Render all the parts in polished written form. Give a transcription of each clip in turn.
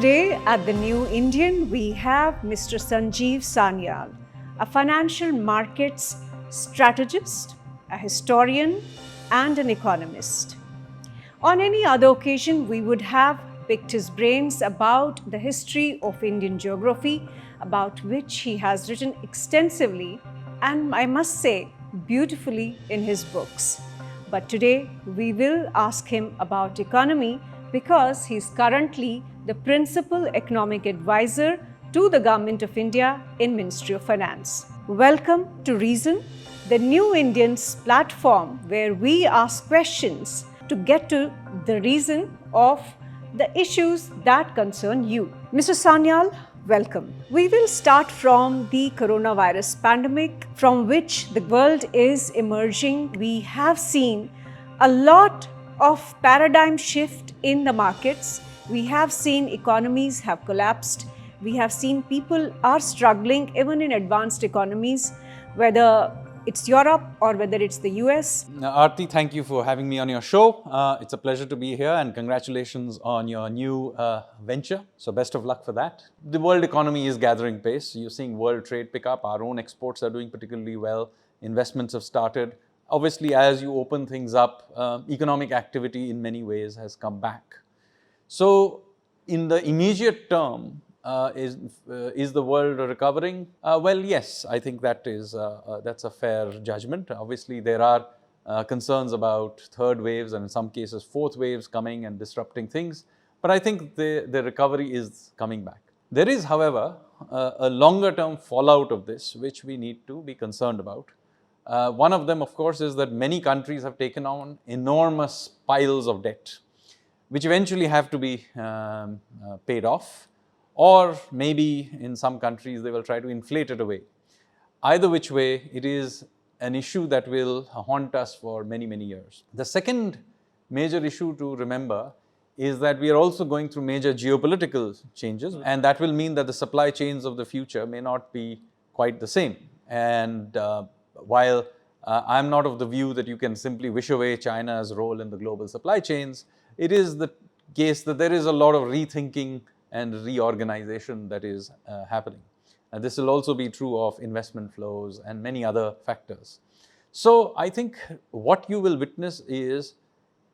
Today at the New Indian, we have Mr. Sanjeev Sanyal, a financial markets strategist, a historian, and an economist. On any other occasion, we would have picked his brains about the history of Indian geography, about which he has written extensively and, I must say, beautifully in his books. But today, we will ask him about economy because he is currently the principal economic advisor to the Government of India in Ministry of Finance. Welcome to Reason, the New Indians platform where we ask questions to get to the reason of the issues that concern you. Mr. Sanyal, welcome. We will start from the coronavirus pandemic from which the world is emerging. We have seen a lot of paradigm shift in the markets. We have seen economies have collapsed. We have seen people are struggling even in advanced economies, whether it's Europe or whether it's the US. Aarti, thank you for having me on your show. It's a pleasure to be here and congratulations on your new venture. So best of luck for that. The world economy is gathering pace. You're seeing world trade pick up. Our own exports are doing particularly well. Investments have started. Obviously, as you open things up, economic activity in many ways has come back. So in the immediate term, is the world recovering? Well, yes, I think that's a fair judgment. Obviously, there are concerns about third waves and in some cases fourth waves coming and disrupting things. But I think the recovery is coming back. There is, however, a longer term fallout of this, which we need to be concerned about. One of them, of course, is that many countries have taken on enormous piles of debt, which eventually have to be paid off. Or maybe in some countries, they will try to inflate it away. Either which way, it is an issue that will haunt us for many, many years. The second major issue to remember is that we are also going through major geopolitical changes, and that will mean that the supply chains of the future may not be quite the same. And while I'm not of the view that you can simply wish away China's role in the global supply chains, it is the case that there is a lot of rethinking and reorganization that is happening. And this will also be true of investment flows and many other factors. So I think what you will witness is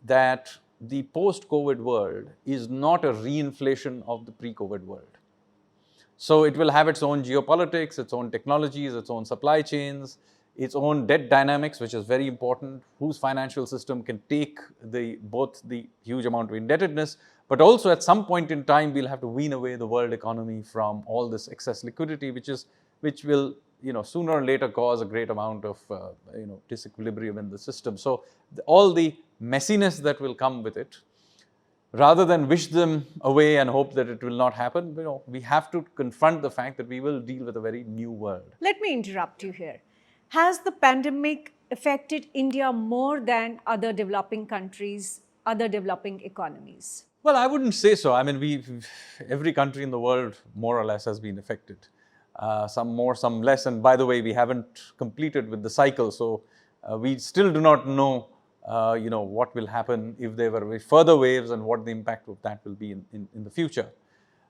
that the post-COVID world is not a reinflation of the pre-COVID world. So it will have its own geopolitics, its own technologies, its own supply chains, its own debt dynamics, which is very important, whose financial system can take both the huge amount of indebtedness, but also at some point in time, we'll have to wean away the world economy from all this excess liquidity, which will, sooner or later cause a great amount of, disequilibrium in the system. So all the messiness that will come with it, rather than wish them away and hope that it will not happen, we have to confront the fact that we will deal with a very new world. Let me interrupt you here. Has the pandemic affected India more than other developing countries, other developing economies? Well, I wouldn't say so. I mean, every country in the world more or less has been affected. Some more, some less. And by the way, we haven't completed with the cycle. So we still do not know, what will happen if there were further waves and what the impact of that will be in the future.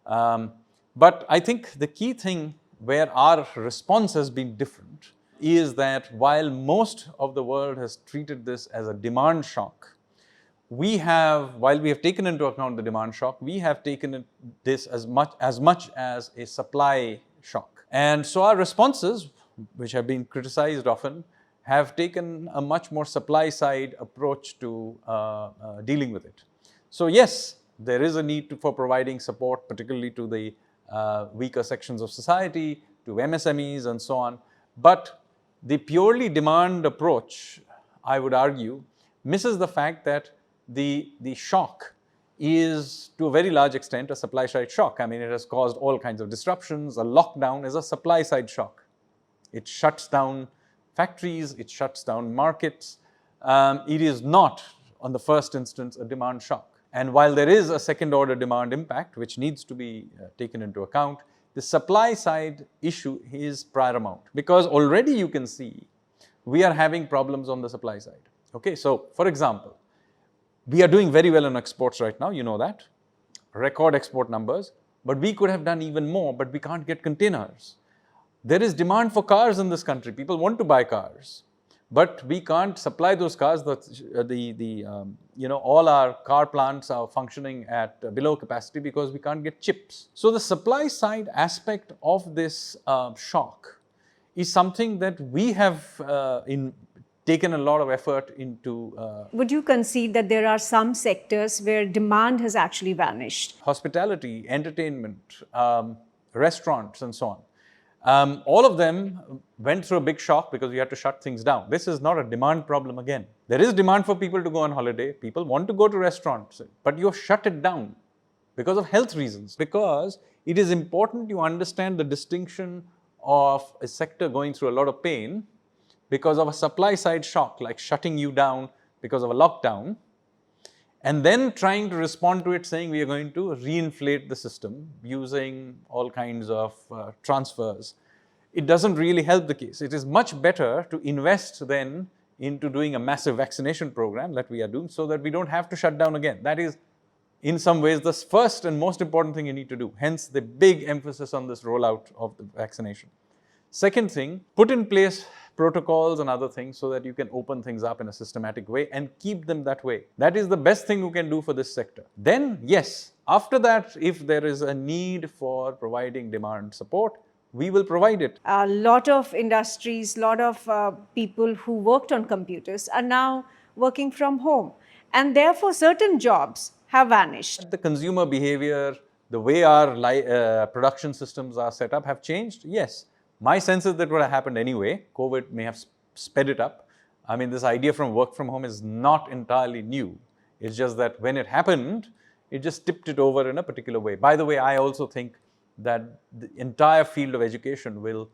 But I think the key thing where our response has been different is that while most of the world has treated this as a demand shock, while we have taken into account the demand shock, we have taken this as much as a supply shock. And so our responses, which have been criticized often, have taken a much more supply side approach to dealing with it. So yes, there is a need for providing support, particularly to the weaker sections of society, to MSMEs and so on. But the purely demand approach, I would argue, misses the fact that the shock is to a very large extent a supply side shock. I mean, it has caused all kinds of disruptions. A lockdown is a supply side shock. It shuts down factories, it shuts down markets. It is not, on the first instance, a demand shock. And while there is a second order demand impact, which needs to be taken into account, the supply side issue is paramount because already you can see we are having problems on the supply side. Okay, so for example, we are doing very well in exports right now, you know that. Record export numbers, but we could have done even more, but we can't get containers. There is demand for cars in this country. People want to buy cars, but we can't supply those cars. All our car plants are functioning at below capacity because we can't get chips. So the supply side aspect of this shock is something that we have taken a lot of effort into. Would you concede that there are some sectors where demand has actually vanished? Hospitality, entertainment, restaurants, and so on. All of them went through a big shock because we had to shut things down. This is not a demand problem again. There is demand for people to go on holiday. People want to go to restaurants, but you've shut it down because of health reasons. Because it is important you understand the distinction of a sector going through a lot of pain because of a supply side shock, like shutting you down because of a lockdown, and then trying to respond to it saying we are going to reinflate the system using all kinds of transfers. It doesn't really help the case. It is much better to invest then into doing a massive vaccination program that we are doing so that we don't have to shut down again. That is, in some ways, the first and most important thing you need to do. Hence, the big emphasis on this rollout of the vaccination. Second thing, put in place protocols and other things so that you can open things up in a systematic way and keep them that way. That is the best thing you can do for this sector. Then, yes, after that, if there is a need for providing demand support, we will provide it. A lot of industries, a lot of people who worked on computers are now working from home, and therefore certain jobs have vanished. The consumer behavior, the way our production systems are set up have changed, yes. My sense is that would have happened anyway. COVID may have sped it up. I mean, this idea from work from home is not entirely new. It's just that when it happened, it just tipped it over in a particular way. By the way, I also think that the entire field of education will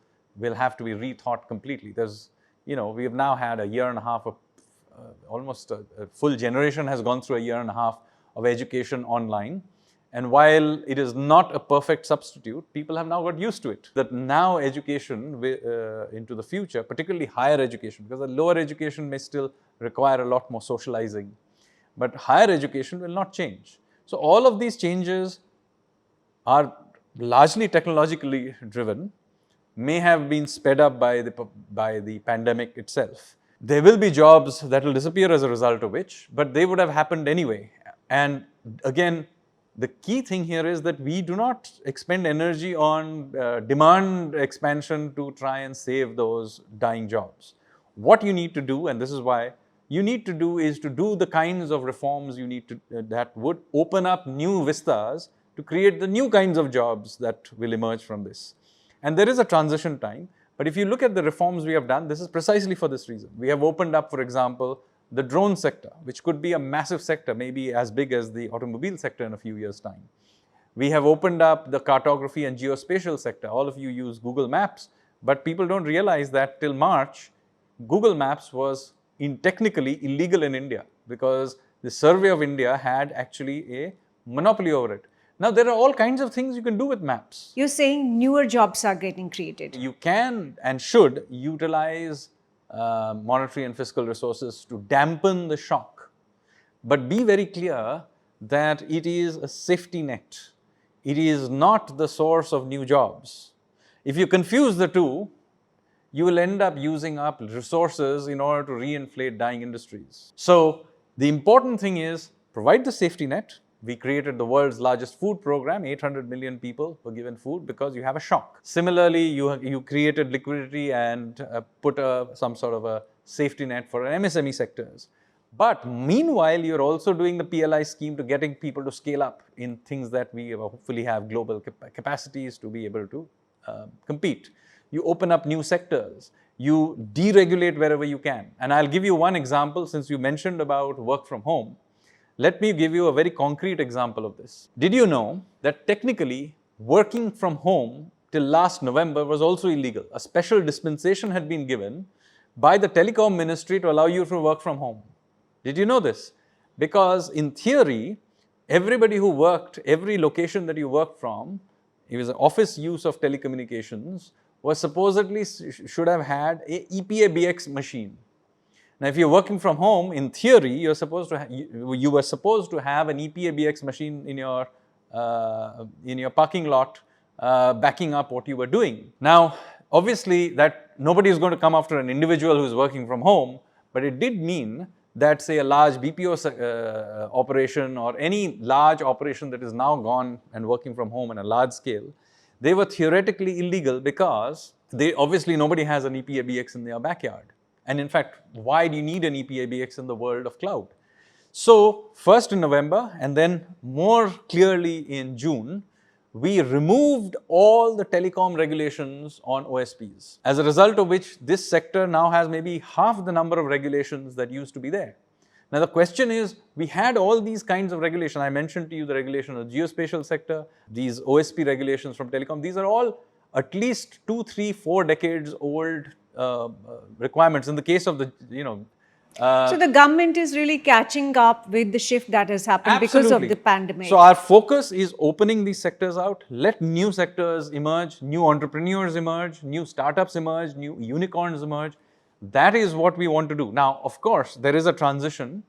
have to be rethought completely. There's, we have now had a year and a half of, almost a full generation has gone through a year and a half of education online. And while it is not a perfect substitute, people have now got used to it. That now education into the future, particularly higher education, because the lower education may still require a lot more socializing, but higher education will not change. So all of these changes are largely technologically driven, may have been sped up by the pandemic itself. There will be jobs that will disappear as a result of which, but they would have happened anyway. And again, the key thing here is that we do not expend energy on demand expansion to try and save those dying jobs. What you need to do, and this is why you need to do, is to do the kinds of reforms you need to that would open up new vistas to create the new kinds of jobs that will emerge from this. And there is a transition time, but if you look at the reforms we have done, this is precisely for this reason. We have opened up, for example, the drone sector, which could be a massive sector, maybe as big as the automobile sector in a few years' time. We have opened up the cartography and geospatial sector. All of you use Google Maps, but people don't realize that till March, Google Maps was technically illegal in India because the Survey of India had actually a monopoly over it. Now, there are all kinds of things you can do with maps. You're saying newer jobs are getting created. You can and should utilize monetary and fiscal resources to dampen the shock. But be very clear that it is a safety net. It is not the source of new jobs. If you confuse the two, you will end up using up resources in order to reinflate dying industries. So the important thing is provide the safety net. We created the world's largest food program. 800 million people were given food because you have a shock. Similarly, you created liquidity and put some sort of a safety net for MSME sectors. But meanwhile, you're also doing the PLI scheme to getting people to scale up in things that we hopefully have global capacities to be able to compete. You open up new sectors. You deregulate wherever you can. And I'll give you one example since you mentioned about work from home. Let me give you a very concrete example of this. Did you know that technically working from home till last November was also illegal? A special dispensation had been given by the telecom ministry to allow you to work from home. Did you know this? Because in theory, everybody who worked, every location that you worked from, it was an office use of telecommunications, was supposedly should have had a EPA-BX machine. Now, if you're working from home, in theory, you were supposed to have an EPA-BX machine in your in your parking lot, backing up what you were doing. Now, obviously, that nobody is going to come after an individual who is working from home, but it did mean that, say, a large BPO operation or any large operation that is now gone and working from home on a large scale, they were theoretically illegal because obviously nobody has an EPABX in their backyard. And in fact, why do you need an EPABX in the world of cloud? So, first in November and then more clearly in June, we removed all the telecom regulations on OSPs, as a result of which this sector now has maybe half the number of regulations that used to be there. Now, the question is, we had all these kinds of regulation. I mentioned to you the regulation of the geospatial sector, these OSP regulations from telecom. These are all at least 2, 3, 4 decades old requirements. In the case of the, so the government is really catching up with the shift that has happened because of the pandemic. So our focus is opening these sectors out, let new sectors emerge, new entrepreneurs emerge, new startups emerge, new unicorns emerge. That is what we want to do. Now, of course, there is a transition,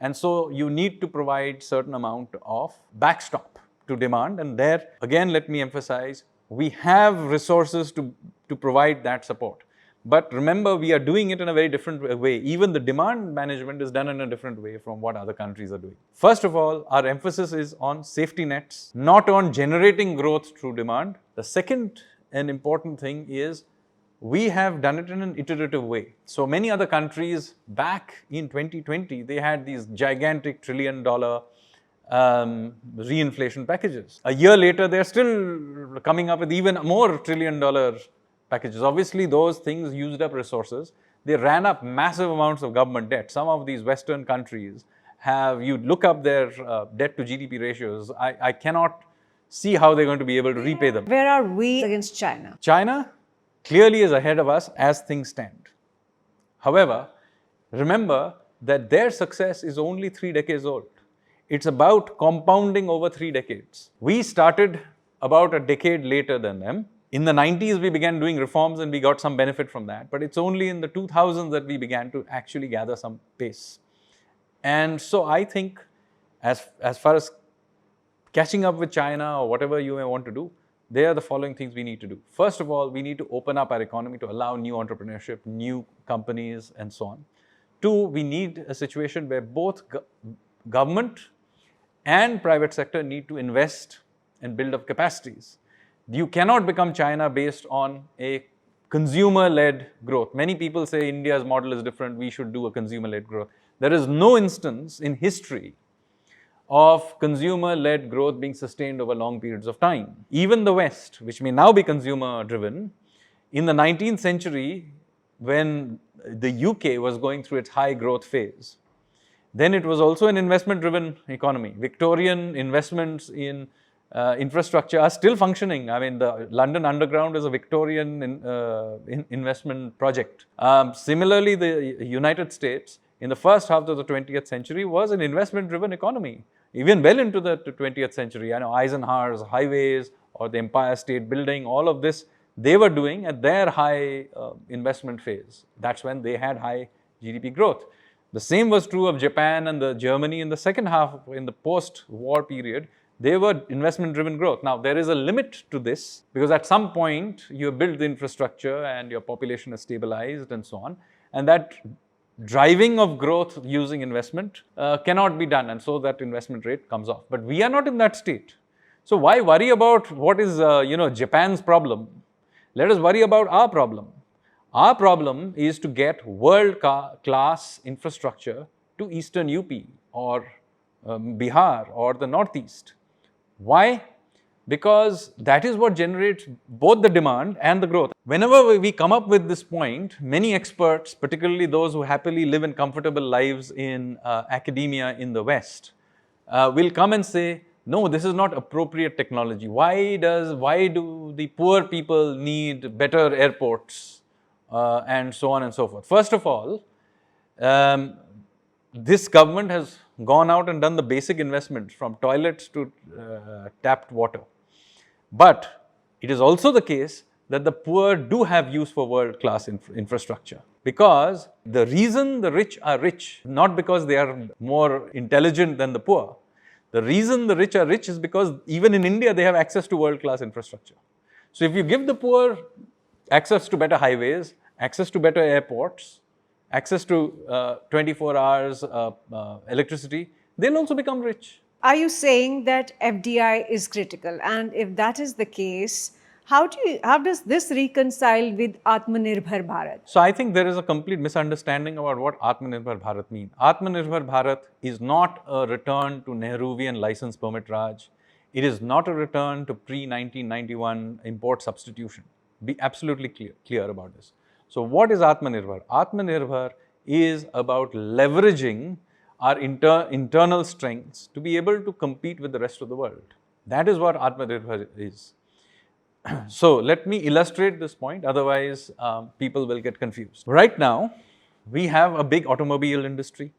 and so you need to provide certain amount of backstop to demand. And there, again, let me emphasize, we have resources to provide that support. But remember, we are doing it in a very different way. Even the demand management is done in a different way from what other countries are doing. First of all, our emphasis is on safety nets, not on generating growth through demand. The second and important thing is we have done it in an iterative way. So many other countries back in 2020, they had these gigantic $1 trillion reinflation packages. A year later, they're still coming up with even more $1 trillion packages. Obviously, those things used up resources. They ran up massive amounts of government debt. Some of these Western countries have, you look up their debt to GDP ratios, I cannot see how they're going to be able to repay them. Where are we against China? China clearly is ahead of us as things stand. However, remember that their success is only 3 decades old. It's about compounding over 3 decades. We started about a decade later than them. In the 90s, we began doing reforms and we got some benefit from that. But it's only in the 2000s that we began to actually gather some pace. And so I think as far as catching up with China or whatever you may want to do, there are the following things we need to do. First of all, we need to open up our economy to allow new entrepreneurship, new companies, and so on. 2, we need a situation where both government and private sector need to invest and build up capacities. You cannot become China based on a consumer-led growth. Many people say India's model is different, we should do a consumer-led growth. There is no instance in history of consumer-led growth being sustained over long periods of time. Even the West, which may now be consumer-driven, in the 19th century, when the UK was going through its high growth phase, then it was also an investment-driven economy. Victorian investments in infrastructure are still functioning. I mean, the London Underground is a Victorian investment project. Similarly, the United States in the first half of the 20th century was an investment-driven economy, even well into the 20th century. I know Eisenhower's highways or the Empire State Building, all of this, they were doing at their high investment phase. That's when they had high GDP growth. The same was true of Japan and Germany in the second half, in the post-war period. They were investment-driven growth. Now, there is a limit to this because at some point, you have built the infrastructure and your population is stabilized and so on. And that driving of growth using investment cannot be done. And so that investment rate comes off. But we are not in that state. So why worry about what is Japan's problem? Let us worry about our problem. Our problem is to get world-class infrastructure to Eastern UP or Bihar or the Northeast. Why? Because that is what generates both the demand and the growth. Whenever we come up with this point, many experts, particularly those who happily live in comfortable lives in academia in the West, will come and say, no, this is not appropriate technology. Why do the poor people need better airports and so on and so forth? First of all, this government has gone out and done the basic investments from toilets to tapped water. But it is also the case that the poor do have use for world-class infrastructure. Because the reason the rich are rich, not because they are more intelligent than the poor, The reason the rich are rich is because even in India, they have access to world-class infrastructure. So if you give the poor access to better highways, access to better airports, access to 24 hours electricity, they'll also become rich. Are you saying that FDI is critical? And if that is the case, how does this reconcile with Atmanirbhar Bharat? So I think there is a complete misunderstanding about what Atmanirbhar Bharat means. Atmanirbhar Bharat is not a return to Nehruvian license permit Raj. It is not a return to pre-1991 import substitution. Be absolutely clear about this. So what is Atmanirbhar? Atmanirbhar is about leveraging our internal strengths to be able to compete with the rest of the world. That is what Atmanirbhar is. So let me illustrate this point, otherwise people will get confused. Right now, we have a big automobile industry.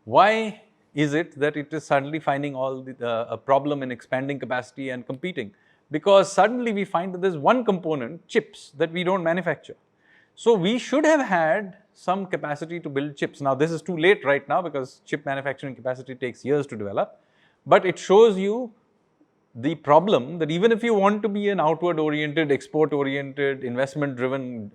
Why is it that it is suddenly finding a problem in expanding capacity and competing? Because suddenly we find that there's one component, chips, that we don't manufacture. So we should have had some capacity to build chips. Now this is too late right now because chip manufacturing capacity takes years to develop, but it shows you the problem that even if you want to be an outward-oriented, export-oriented, investment-driven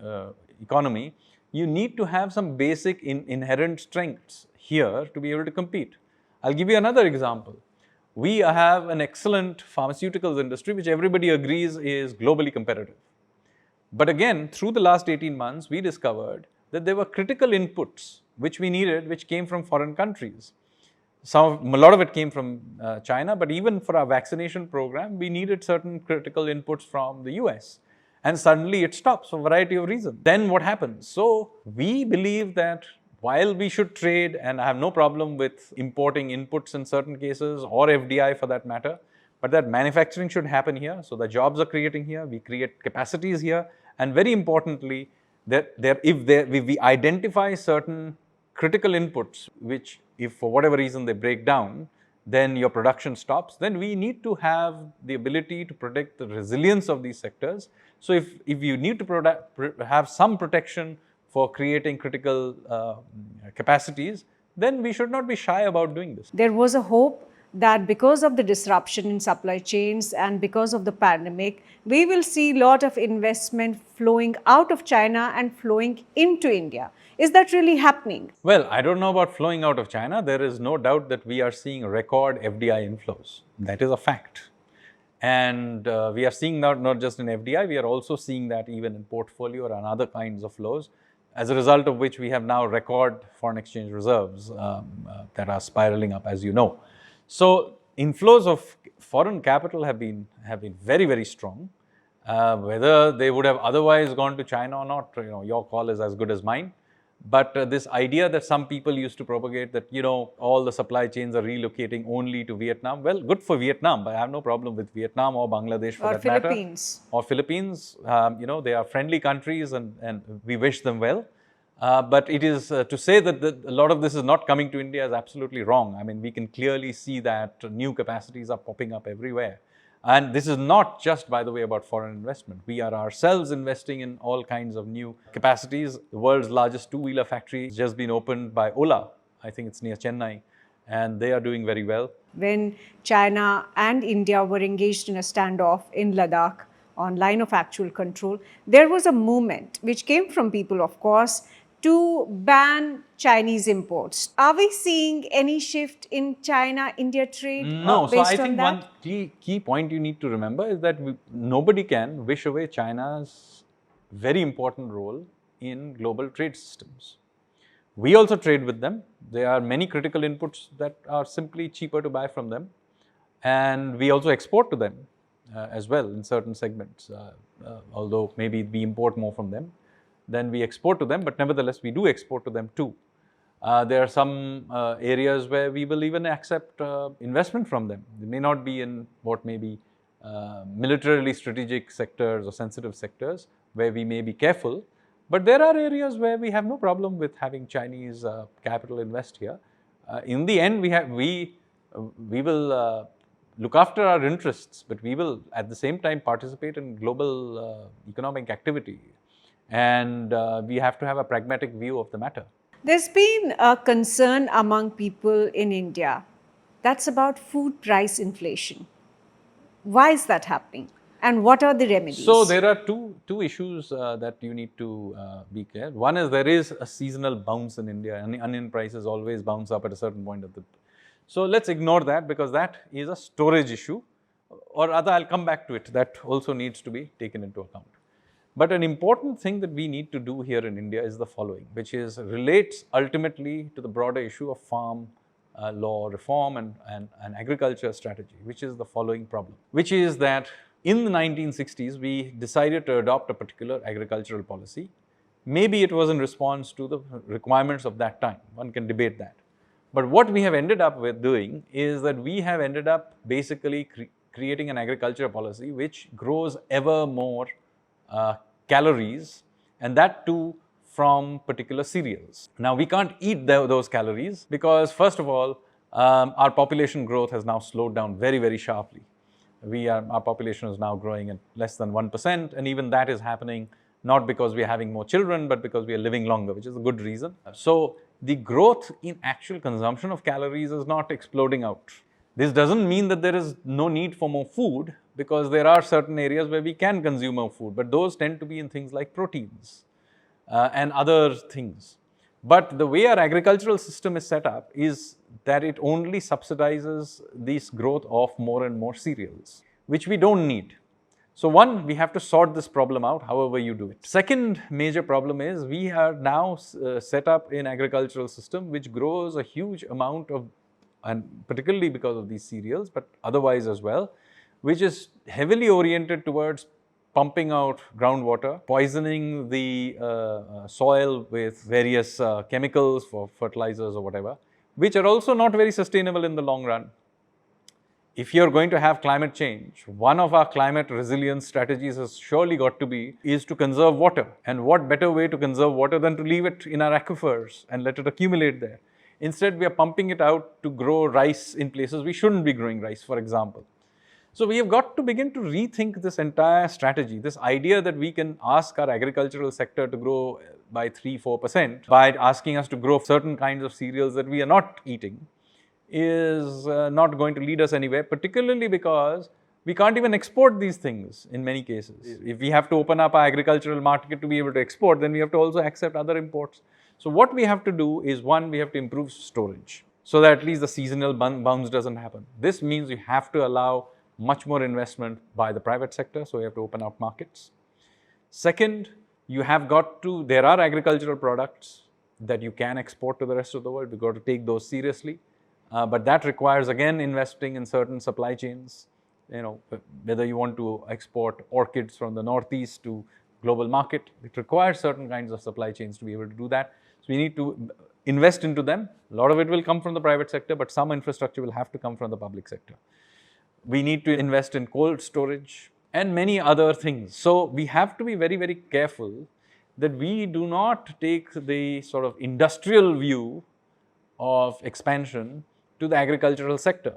economy, you need to have some basic inherent strengths here to be able to compete. I'll give you another example. We have an excellent pharmaceuticals industry, which everybody agrees is globally competitive. But again, through the last 18 months, we discovered that there were critical inputs which we needed, which came from foreign countries. A lot of it came from China, but even for our vaccination program, we needed certain critical inputs from the US. And suddenly it stops for a variety of reasons. Then what happens? So we believe that while we should trade, and I have no problem with importing inputs in certain cases, or FDI for that matter, but that manufacturing should happen here. So the jobs are creating here, we create capacities here, and very importantly, if we identify certain critical inputs, which if for whatever reason they break down, then your production stops, then we need to have the ability to protect the resilience of these sectors. So if you need to have some protection for creating critical capacities, then we should not be shy about doing this. There was a hope that because of the disruption in supply chains and because of the pandemic, we will see a lot of investment flowing out of China and flowing into India. Is that really happening? Well, I don't know about flowing out of China. There is no doubt that we are seeing record FDI inflows. That is a fact. And we are seeing that not just in FDI, we are also seeing that even in portfolio and other kinds of flows, as a result of which we have now record foreign exchange reserves that are spiraling up, as you know. So inflows of foreign capital have been very, very strong. Whether they would have otherwise gone to China or not, your call is as good as mine. But this idea that some people used to propagate that, all the supply chains are relocating only to Vietnam. Well, good for Vietnam, but I have no problem with Vietnam or Bangladesh for that matter. Or Philippines. They are friendly countries and we wish them well. But it is to say that a lot of this is not coming to India is absolutely wrong. I mean, we can clearly see that new capacities are popping up everywhere. And this is not just, by the way, about foreign investment. We are ourselves investing in all kinds of new capacities. The world's largest two-wheeler factory has just been opened by Ola. I think it's near Chennai. And they are doing very well. When China and India were engaged in a standoff in Ladakh on line of actual control, there was a movement which came from people, of course, to ban Chinese imports. Are we seeing any shift in China-India trade? No. So I think one key point you need to remember is that nobody can wish away China's very important role in global trade systems. We also trade with them. There are many critical inputs that are simply cheaper to buy from them. And we also export to them as well in certain segments, although maybe we import more from them than we export to them, but nevertheless, we do export to them too. There are some areas where we will even accept investment from them. They may not be in what may be militarily strategic sectors or sensitive sectors where we may be careful, but there are areas where we have no problem with having Chinese capital invest here. In the end, we will look after our interests, but we will at the same time participate in global economic activity. And we have to have a pragmatic view of the matter. There's been a concern among people in India That's about food price inflation. Why is that happening? And what are the remedies? So there are two issues that you need to be clear. One is there is a seasonal bounce in India, and onion prices always bounce up at a certain point of the. So let's ignore that because that is a storage issue, or rather I'll come back to it. That also needs to be taken into account. But an important thing that we need to do here in India is the following, which is relates ultimately to the broader issue of farm law reform and agriculture strategy, which is the following problem, which is that in the 1960s, we decided to adopt a particular agricultural policy. Maybe it was in response to the requirements of that time. One can debate that. But what we have ended up with doing is that we have ended up basically creating an agriculture policy which grows ever more calories, and that too from particular cereals. Now, we can't eat those calories because, first of all, our population growth has now slowed down very, very sharply. Our population is now growing at less than 1%, and even that is happening not because we are having more children, but because we are living longer, which is a good reason. So, the growth in actual consumption of calories is not exploding out. This doesn't mean that there is no need for more food, because there are certain areas where we can consume more food, but those tend to be in things like proteins and other things. But the way our agricultural system is set up is that it only subsidizes this growth of more and more cereals, which we don't need. So one, we have to sort this problem out however you do it. Second major problem is we are now set up in agricultural system which grows a huge amount of, and particularly because of these cereals, but otherwise as well, which is heavily oriented towards pumping out groundwater, poisoning the soil with various chemicals for fertilizers or whatever, which are also not very sustainable in the long run. If you're going to have climate change, one of our climate resilience strategies has surely got to be is to conserve water. And what better way to conserve water than to leave it in our aquifers and let it accumulate there? Instead, we are pumping it out to grow rice in places we shouldn't be growing rice, for example. So we have got to begin to rethink this entire strategy, this idea that we can ask our agricultural sector to grow by 3-4% by asking us to grow certain kinds of cereals that we are not eating is not going to lead us anywhere, particularly because we can't even export these things in many cases. If we have to open up our agricultural market to be able to export, then we have to also accept other imports. So what we have to do is, one, we have to improve storage so that at least the seasonal bounce doesn't happen. This means we have to allow much more investment by the private sector, so we have to open up markets. Second, you have got to, there are agricultural products that you can export to the rest of the world. We've got to take those seriously. But that requires, again, investing in certain supply chains. You know, whether you want to export orchids from the Northeast to global market, it requires certain kinds of supply chains to be able to do that. So we need to invest into them. A lot of it will come from the private sector, but some infrastructure will have to come from the public sector. We need to invest in cold storage and many other things. So we have to be very, very careful that we do not take the sort of industrial view of expansion to the agricultural sector,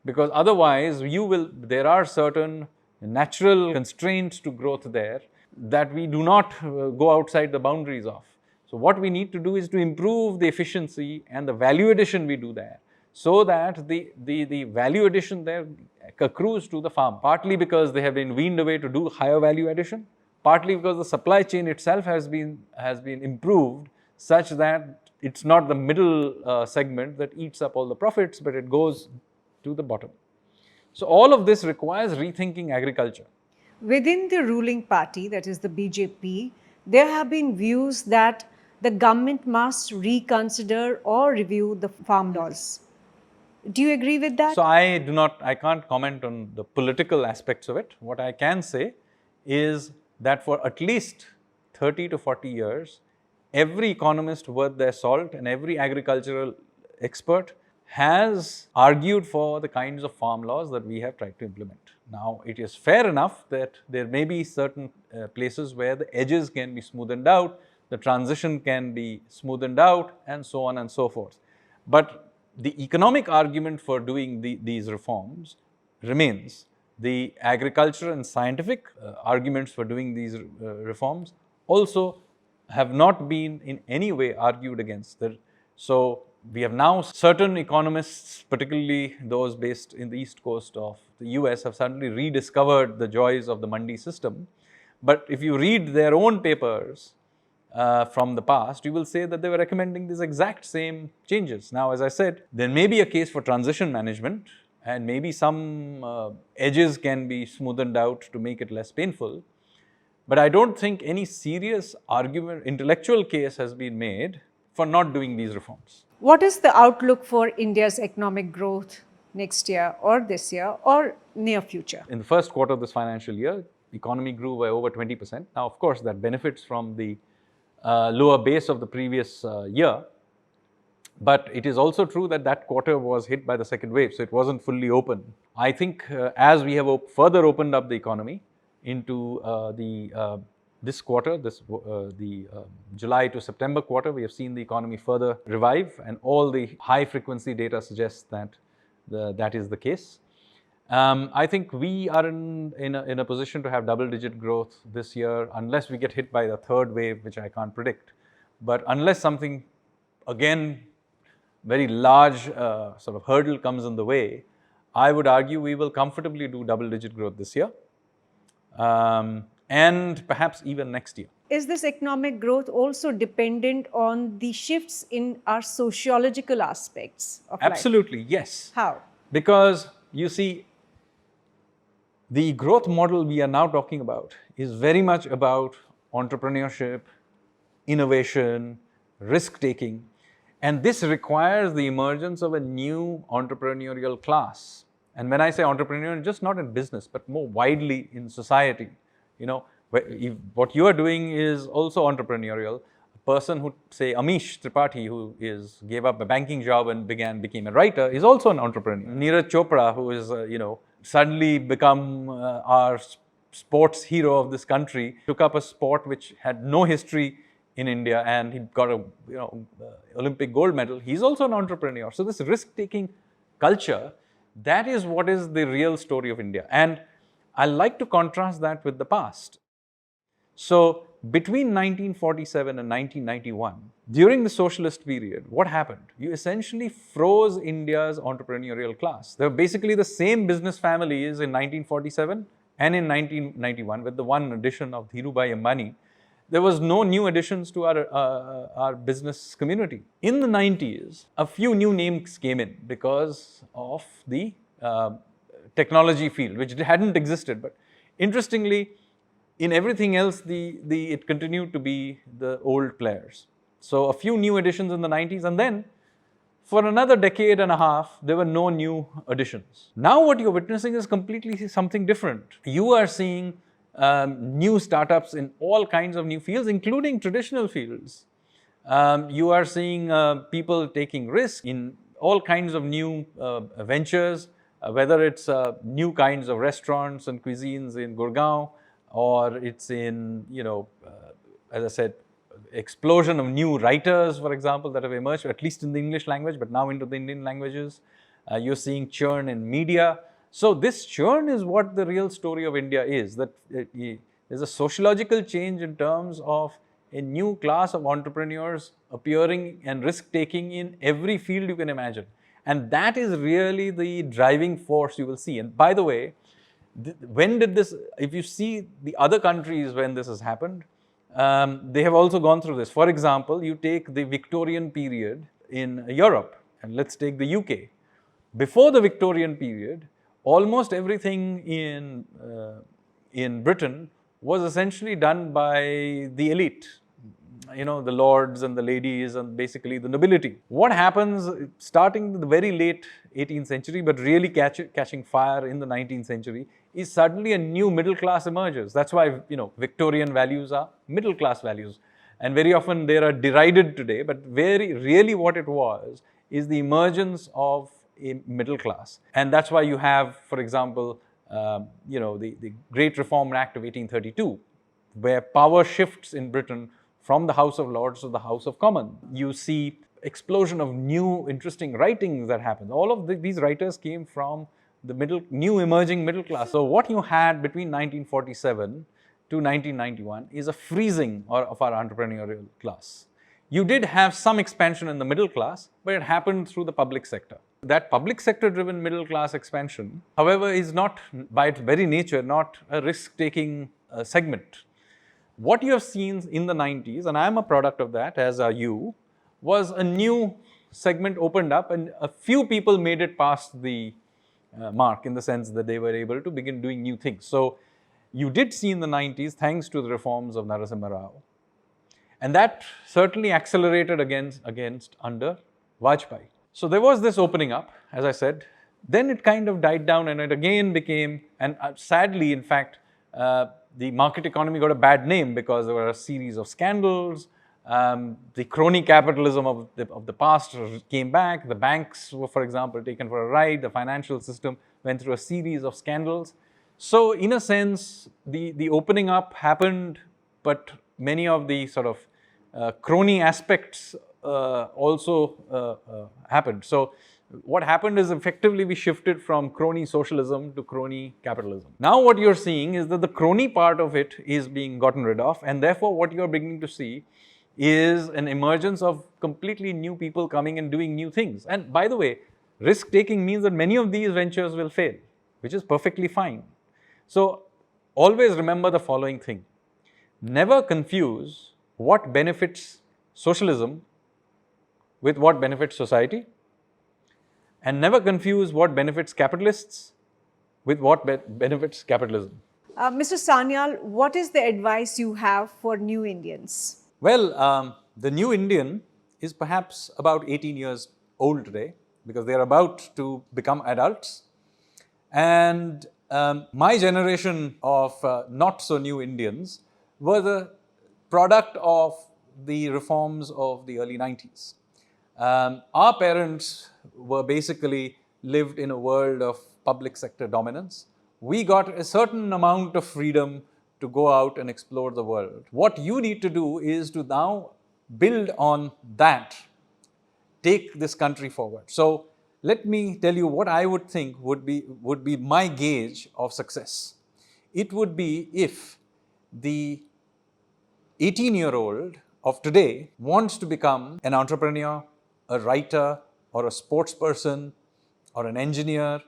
because otherwise there are certain natural constraints to growth there that we do not go outside the boundaries of. So what we need to do is to improve the efficiency and the value addition we do there, so that the value addition there accrues to the farm, partly because they have been weaned away to do higher value addition, partly because the supply chain itself has been improved such that it's not the middle segment that eats up all the profits, but it goes to the bottom. So all of this requires rethinking agriculture. Within the ruling party, that is the BJP, there have been views that the government must reconsider or review the farm laws. Do you agree with that? So I can't comment on the political aspects of it. What I can say is that for at least 30 to 40 years, every economist worth their salt and every agricultural expert has argued for the kinds of farm laws that we have tried to implement. Now, it is fair enough that there may be certain places where the edges can be smoothened out, the transition can be smoothened out, and so on and so forth. But the economic argument for doing these reforms remains. The agricultural and scientific arguments for doing these reforms also have not been in any way argued against. So We have now certain economists, particularly those based in the east coast of the US, have suddenly rediscovered the joys of the mandi system. But if you read their own papers from the past, you will say that they were recommending these exact same changes. Now, as I said, there may be a case for transition management, and maybe some edges can be smoothened out to make it less painful. But I don't think any serious argument, intellectual case has been made for not doing these reforms. What is the outlook for India's economic growth next year or this year or near future? In the first quarter of this financial year, economy grew by over 20%. Now, of course, that benefits from the lower base of the previous year. But it is also true that that quarter was hit by the second wave, so it wasn't fully open. I think as we have further opened up the economy into this quarter, the July to September quarter, we have seen the economy further revive, and all the high frequency data suggests that that is the case. I think we are in a position to have double-digit growth this year, unless we get hit by the third wave, which I can't predict. But unless something, again, very large sort of hurdle comes in the way, I would argue we will comfortably do double-digit growth this year, and perhaps even next year. Is this economic growth also dependent on the shifts in our sociological aspects of life? Absolutely, yes. How? Because you see, the growth model we are now talking about is very much about entrepreneurship, innovation, risk-taking, and this requires the emergence of a new entrepreneurial class. And when I say entrepreneurial, just not in business, but more widely in society. You know, what you are doing is also entrepreneurial. A person who, say, Amish Tripathi, who gave up a banking job and became a writer, is also an entrepreneur. Neeraj Chopra, who is, suddenly become our sports hero of this country, took up a sport which had no history in India, and he got a Olympic gold medal. He's also an entrepreneur. So this risk-taking culture, that is what is the real story of India. And I like to contrast that with the past. So between 1947 and 1991, during the socialist period, what happened? You essentially froze India's entrepreneurial class. There were basically the same business families in 1947 and in 1991, with the one addition of Dhirubhai Ambani. There was no new additions to our business community. In the 90s, a few new names came in because of the technology field, which hadn't existed. But interestingly, in everything else, it continued to be the old players. So a few new additions in the 90s, and then for another decade and a half, there were no new additions. Now what you're witnessing is completely something different. You are seeing new startups in all kinds of new fields, including traditional fields. You are seeing people taking risks in all kinds of new ventures, whether it's new kinds of restaurants and cuisines in Gurgaon, or it's in, as I said, explosion of new writers, for example, that have emerged, at least in the English language, but now into the Indian languages. You're seeing churn in media. So this churn is what the real story of India is, that there's a sociological change in terms of a new class of entrepreneurs appearing and risk-taking in every field you can imagine. And that is really the driving force you will see. And by the way, when did this, if you see the other countries when this has happened, they have also gone through this. For example, you take the Victorian period in Europe, and let's take the UK. Before the Victorian period, almost everything in Britain was essentially done by the elite, the lords and the ladies and basically the nobility. What happens starting in the very late 18th century, but really catching fire in the 19th century, is suddenly a new middle class emerges. That's why, Victorian values are middle class values. And very often they are derided today, but really what it was is the emergence of a middle class. And that's why you have, for example, the Great Reform Act of 1832, where power shifts in Britain from the House of Lords to the House of Commons. You see explosion of new interesting writings that happen. All of these writers came from the new emerging middle class. So what you had between 1947 to 1991 is a freezing of our entrepreneurial class. You did have some expansion in the middle class, but it happened through the public sector. That public sector driven middle class expansion, however, is not, by its very nature, not a risk-taking segment. What you have seen in the 90s, and I am a product of that, as are you, was a new segment opened up and a few people made it past the mark in the sense that they were able to begin doing new things. So you did see in the 90s, thanks to the reforms of Narasimha Rao, and that certainly accelerated against under Vajpayee. So there was this opening up, as I said. Then it kind of died down and it again became, and sadly, in fact, the market economy got a bad name because there were a series of scandals. The crony capitalism of the past came back. The banks were, for example, taken for a ride. The financial system went through a series of scandals. So in a sense, the opening up happened, but many of the sort of crony aspects also happened. So what happened is effectively we shifted from crony socialism to crony capitalism. Now what you're seeing is that the crony part of it is being gotten rid of, and therefore what you're beginning to see is an emergence of completely new people coming and doing new things. And by the way, risk-taking means that many of these ventures will fail, which is perfectly fine. So always remember the following thing. Never confuse what benefits socialism with what benefits society, and never confuse what benefits capitalists with what benefits capitalism. Mr. Sanyal, what is the advice you have for new Indians? Well, the new Indian is perhaps about 18 years old today because they are about to become adults. And my generation of not so new Indians were the product of the reforms of the early 90s. Our parents were basically lived in a world of public sector dominance. We got a certain amount of freedom to go out and explore the world. What you need to do is to now build on that, take this country forward. So let me tell you what I would think would be my gauge of success. It would be if the 18-year-old of today wants to become an entrepreneur, a writer, or a sports person, or an engineer,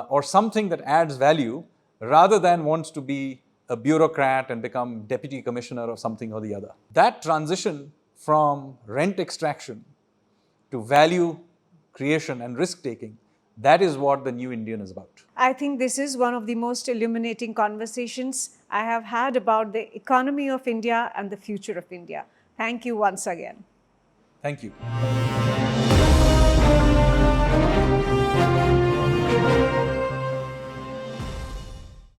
or something that adds value, rather than wants to be a bureaucrat and become deputy commissioner or something or the other. That transition from rent extraction to value creation and risk-taking, that is what the new Indian is about. I think this is one of the most illuminating conversations I have had about the economy of India and the future of India. Thank you once again. Thank you.